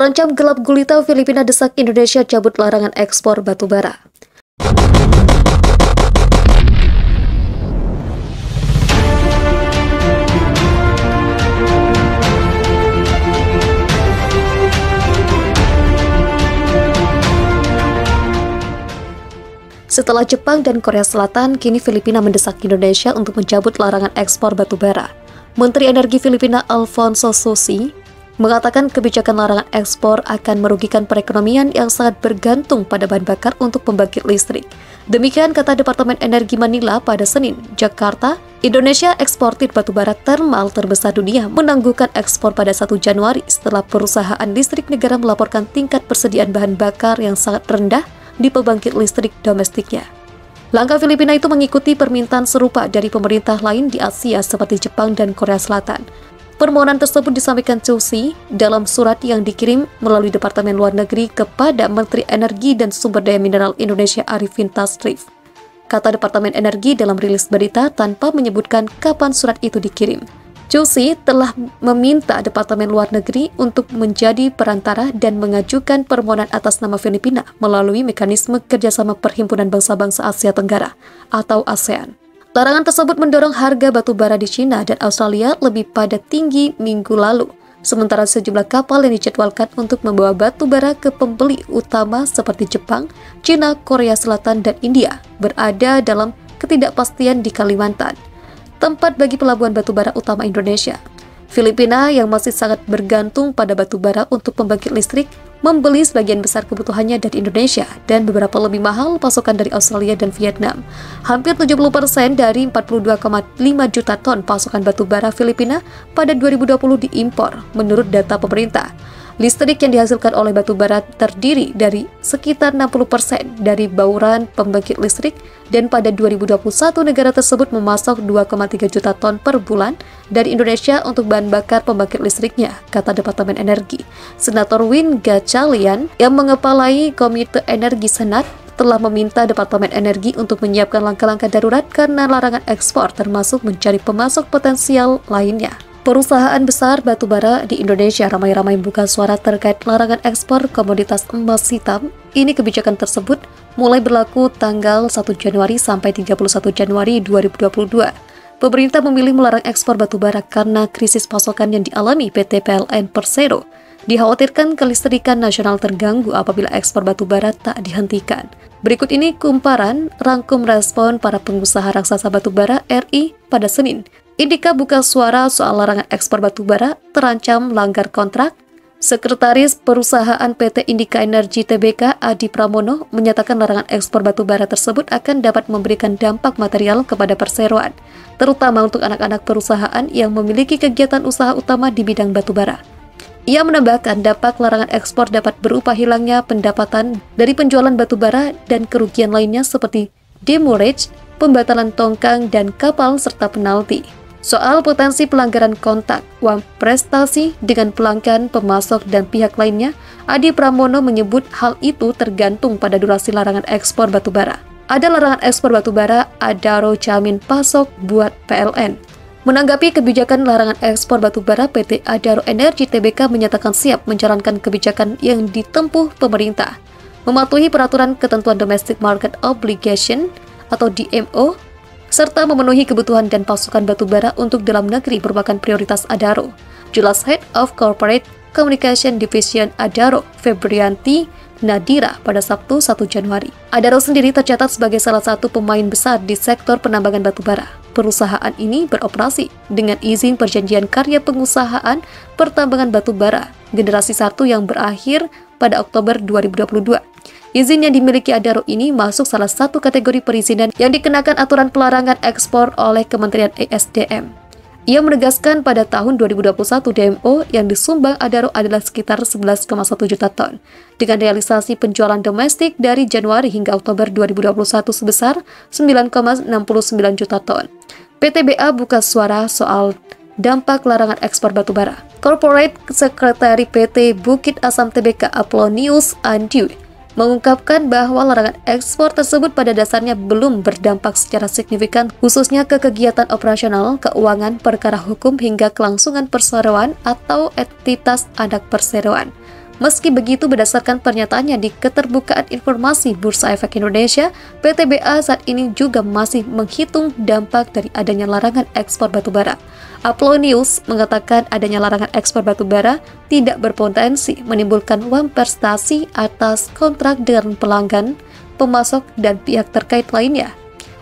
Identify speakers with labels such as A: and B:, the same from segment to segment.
A: Terancam gelap gulita, Filipina desak Indonesia cabut larangan ekspor batubara. Setelah Jepang dan Korea Selatan, kini Filipina mendesak Indonesia untuk mencabut larangan ekspor batubara. Menteri Energi Filipina Alfonso Sosi mengatakan kebijakan larangan ekspor akan merugikan perekonomian yang sangat bergantung pada bahan bakar untuk pembangkit listrik. Demikian kata Departemen Energi Manila pada Senin. Jakarta, Indonesia eksportir batubara termal terbesar dunia menangguhkan ekspor pada 1 Januari setelah perusahaan listrik negara melaporkan tingkat persediaan bahan bakar yang sangat rendah di pembangkit listrik domestiknya. Langkah Filipina itu mengikuti permintaan serupa dari pemerintah lain di Asia seperti Jepang dan Korea Selatan. Permohonan tersebut disampaikan Chelsea dalam surat yang dikirim melalui Departemen Luar Negeri kepada Menteri Energi dan Sumber Daya Mineral Indonesia Arifin Tasrif. Kata Departemen Energi dalam rilis berita tanpa menyebutkan kapan surat itu dikirim. Chelsea telah meminta Departemen Luar Negeri untuk menjadi perantara dan mengajukan permohonan atas nama Filipina melalui mekanisme kerjasama Perhimpunan Bangsa-Bangsa Asia Tenggara atau ASEAN. Larangan tersebut mendorong harga batubara di China dan Australia lebih pada tinggi minggu lalu, sementara sejumlah kapal yang dijadwalkan untuk membawa batubara ke pembeli utama seperti Jepang, China, Korea Selatan, dan India berada dalam ketidakpastian di Kalimantan, tempat bagi pelabuhan batubara utama Indonesia. Filipina yang masih sangat bergantung pada batubara untuk pembangkit listrik membeli sebagian besar kebutuhannya dari Indonesia dan beberapa lebih mahal pasokan dari Australia dan Vietnam. Hampir 70% dari 42,5 juta ton pasokan batubara Filipina pada 2020 diimpor menurut data pemerintah. Listrik yang dihasilkan oleh batubara terdiri dari sekitar 60% dari bauran pembangkit listrik dan pada 2021 negara tersebut memasok 2,3 juta ton per bulan dari Indonesia untuk bahan bakar pembangkit listriknya, kata Departemen Energi. Senator Win Gatchalian yang mengepalai Komite Energi Senat telah meminta Departemen Energi untuk menyiapkan langkah-langkah darurat karena larangan ekspor termasuk mencari pemasok potensial lainnya. Perusahaan besar batubara di Indonesia ramai-ramai buka suara terkait larangan ekspor komoditas emas hitam. Ini kebijakan tersebut mulai berlaku tanggal 1 Januari sampai 31 Januari 2022. Pemerintah memilih melarang ekspor batubara karena krisis pasokan yang dialami PT PLN Persero. Dikhawatirkan kelistrikan nasional terganggu apabila ekspor batubara tak dihentikan. Berikut ini kumparan rangkum respon para pengusaha raksasa batubara RI pada Senin. Indika buka suara soal larangan ekspor batubara terancam langgar kontrak. Sekretaris Perusahaan PT Indika Energi Tbk Adi Pramono menyatakan larangan ekspor batubara tersebut akan dapat memberikan dampak material kepada perseroan, terutama untuk anak-anak perusahaan yang memiliki kegiatan usaha utama di bidang batubara. Ia menambahkan dampak larangan ekspor dapat berupa hilangnya pendapatan dari penjualan batubara dan kerugian lainnya seperti demurrage, pembatalan tongkang dan kapal serta penalti. Soal potensi pelanggaran kontak, uang prestasi dengan pelanggan, pemasok, dan pihak lainnya, Adi Pramono menyebut hal itu tergantung pada durasi larangan ekspor batubara. Ada larangan ekspor batubara, Adaro jamin pasok buat PLN. Menanggapi kebijakan larangan ekspor batubara, PT Adaro Energi Tbk menyatakan siap menjalankan kebijakan yang ditempuh pemerintah, mematuhi peraturan ketentuan Domestic Market Obligation atau DMO, serta memenuhi kebutuhan dan pasokan batubara untuk dalam negeri merupakan prioritas Adaro. Jelas Head of Corporate Communication Division Adaro, Febrianti Nadira pada Sabtu 1 Januari. Adaro sendiri tercatat sebagai salah satu pemain besar di sektor penambangan batubara. Perusahaan ini beroperasi dengan izin perjanjian karya pengusahaan pertambangan batubara generasi 1 yang berakhir pada Oktober 2022. Izin yang dimiliki Adaro ini masuk salah satu kategori perizinan yang dikenakan aturan pelarangan ekspor oleh Kementerian ESDM. Ia menegaskan pada tahun 2021 DMO yang disumbang Adaro adalah sekitar 11,1 juta ton, dengan realisasi penjualan domestik dari Januari hingga Oktober 2021 sebesar 9,69 juta ton. PTBA buka suara soal dampak larangan ekspor batubara. Corporate Sekretari PT Bukit Asam Tbk Aplonius Andiu mengungkapkan bahwa larangan ekspor tersebut pada dasarnya belum berdampak secara signifikan khususnya ke kegiatan operasional, keuangan, perkara hukum hingga kelangsungan perseroan atau entitas anak perseroan. Meski begitu, berdasarkan pernyataannya di Keterbukaan Informasi Bursa Efek Indonesia, PTBA saat ini juga masih menghitung dampak dari adanya larangan ekspor batubara. Upload News mengatakan adanya larangan ekspor batubara tidak berpotensi menimbulkan uang prestasi atas kontrak dengan pelanggan, pemasok, dan pihak terkait lainnya.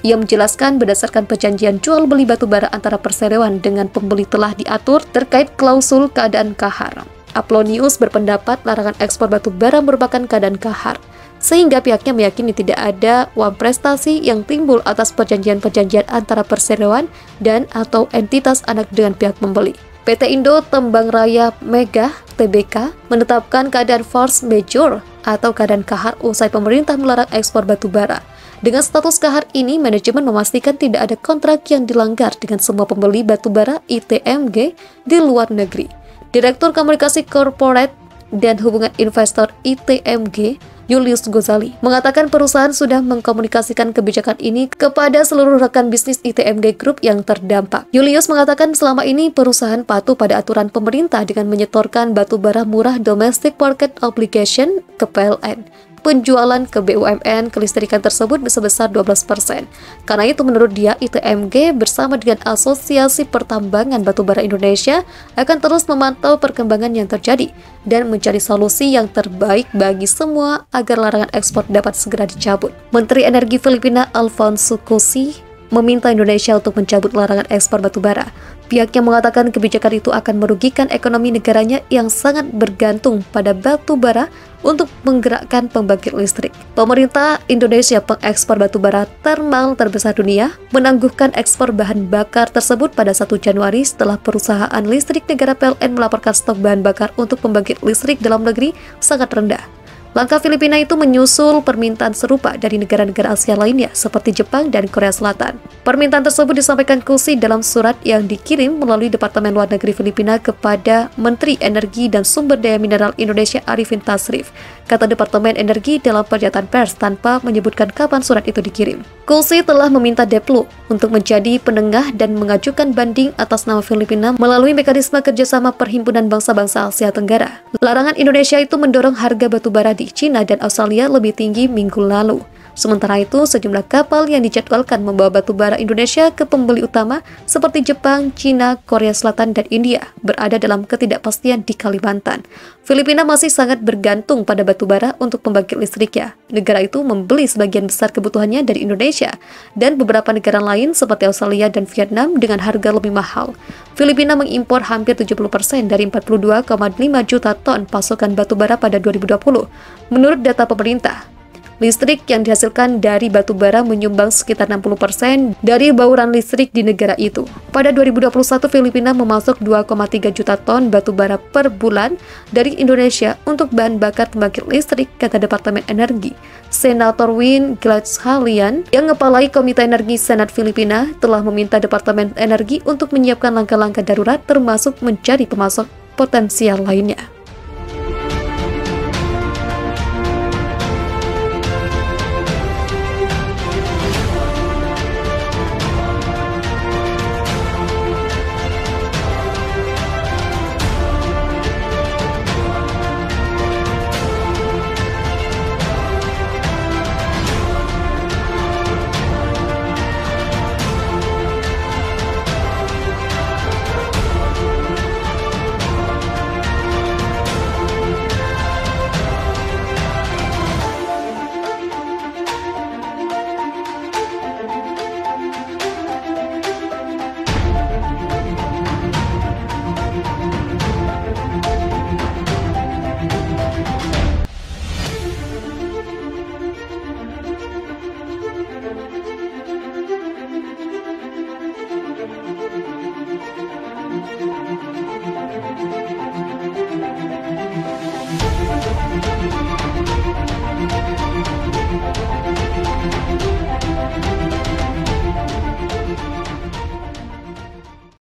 A: Ia menjelaskan berdasarkan perjanjian jual beli batubara antara perseroan dengan pembeli telah diatur terkait klausul keadaan kahar. Upload News berpendapat larangan ekspor batubara merupakan keadaan kahar, sehingga pihaknya meyakini tidak ada uang prestasi yang timbul atas perjanjian-perjanjian antara perseroan dan atau entitas anak dengan pihak pembeli. PT Indo Tembang Raya Mega (TBK) menetapkan keadaan force majeure atau keadaan kahar usai pemerintah melarang ekspor batubara. Dengan status kahar ini, manajemen memastikan tidak ada kontrak yang dilanggar dengan semua pembeli batubara ITMG di luar negeri. Direktur Komunikasi Korporat dan Hubungan Investor ITMG, Julius Gozali, mengatakan perusahaan sudah mengkomunikasikan kebijakan ini kepada seluruh rekan bisnis ITMG Group yang terdampak. Julius mengatakan selama ini perusahaan patuh pada aturan pemerintah dengan menyetorkan batubara murah Domestic Market Obligation ke PLN. Penjualan ke BUMN kelistrikan tersebut sebesar 12%. Karena itu menurut dia, ITMG bersama dengan Asosiasi Pertambangan Batubara Indonesia akan terus memantau perkembangan yang terjadi dan mencari solusi yang terbaik bagi semua agar larangan ekspor dapat segera dicabut. Menteri Energi Filipina Alfonso Cusi meminta Indonesia untuk mencabut larangan ekspor batubara. Pihaknya mengatakan kebijakan itu akan merugikan ekonomi negaranya yang sangat bergantung pada batubara untuk menggerakkan pembangkit listrik. Pemerintah Indonesia, pengekspor batubara thermal terbesar dunia, menangguhkan ekspor bahan bakar tersebut pada 1 Januari setelah perusahaan listrik negara PLN melaporkan stok bahan bakar untuk pembangkit listrik dalam negeri sangat rendah. Langkah Filipina itu menyusul permintaan serupa dari negara-negara Asia lainnya seperti Jepang dan Korea Selatan. Permintaan tersebut disampaikan Cusi dalam surat yang dikirim melalui Departemen Luar Negeri Filipina kepada Menteri Energi dan Sumber Daya Mineral Indonesia Arifin Tasrif, kata Departemen Energi dalam pernyataan pers tanpa menyebutkan kapan surat itu dikirim. Cusi telah meminta Deplu untuk menjadi penengah dan mengajukan banding atas nama Filipina melalui mekanisme kerjasama Perhimpunan Bangsa-Bangsa Asia Tenggara. Larangan Indonesia itu mendorong harga batubara di China dan Australia lebih tinggi minggu lalu. Sementara itu, sejumlah kapal yang dijadwalkan membawa batubara Indonesia ke pembeli utama seperti Jepang, China, Korea Selatan, dan India berada dalam ketidakpastian di Kalimantan. Filipina masih sangat bergantung pada batubara untuk pembangkit listriknya. Negara itu membeli sebagian besar kebutuhannya dari Indonesia dan beberapa negara lain seperti Australia dan Vietnam dengan harga lebih mahal. Filipina mengimpor hampir 70% dari 42,5 juta ton pasokan batubara pada 2020. Menurut data pemerintah, listrik yang dihasilkan dari batubara menyumbang sekitar 60% dari bauran listrik di negara itu. Pada 2021, Filipina memasok 2,3 juta ton batubara per bulan dari Indonesia untuk bahan bakar pembangkit listrik, kata Departemen Energi. Senator Win Glatshalian yang ngepalai Komite Energi Senat Filipina telah meminta Departemen Energi untuk menyiapkan langkah-langkah darurat termasuk mencari pemasok potensial lainnya.